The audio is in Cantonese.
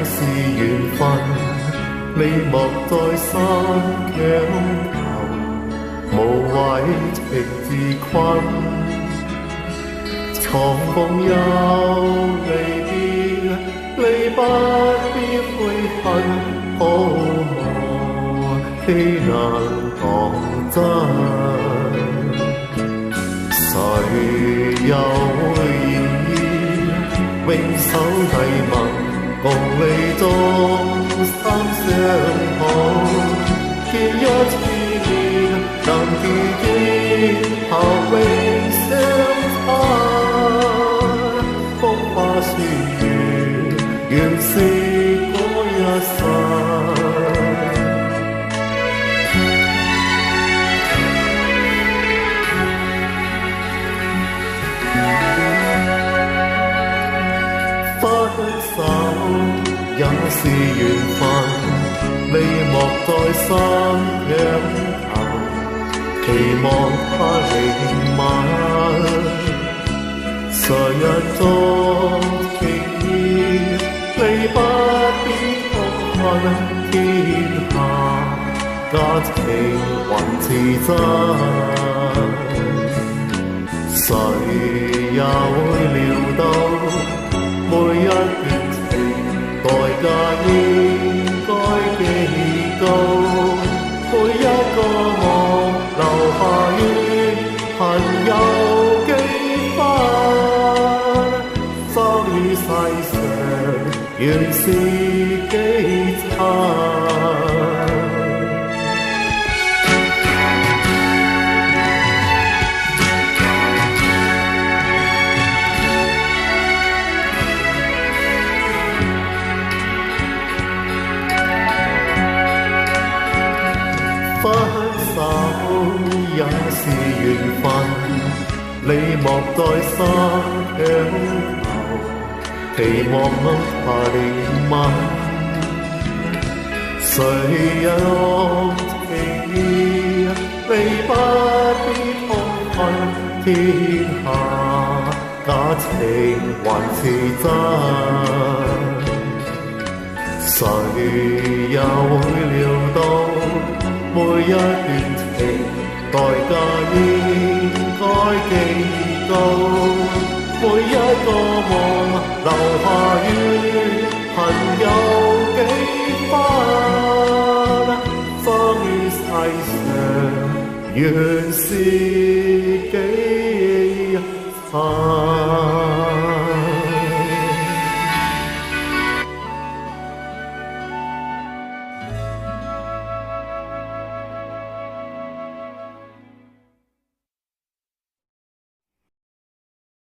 是緣分，你莫在山腳頭，無謂情自困。重逢又離別，你不必悔恨，可望豈能當真？誰又會願意永守禮盟，共你終生相好？見一次面，能遇見合永相親。風花雪月，原是嗰一世。分手也是緣分，你莫在山腳頭，期望他靈吻。誰人作情意，你不必痛恨，天下假情還是真。誰也會料到每一段情代價應該幾高，每一個夢留下於朋友幾分，生於世上原是幾親。分手也是緣分，你莫在山腳頭，期望他憐憫。誰有情意，你不必痛恨，天下假情還是真。誰又會料到每一段情代價應該幾高，每一個夢留下於朋友幾分，生於世上原是幾親。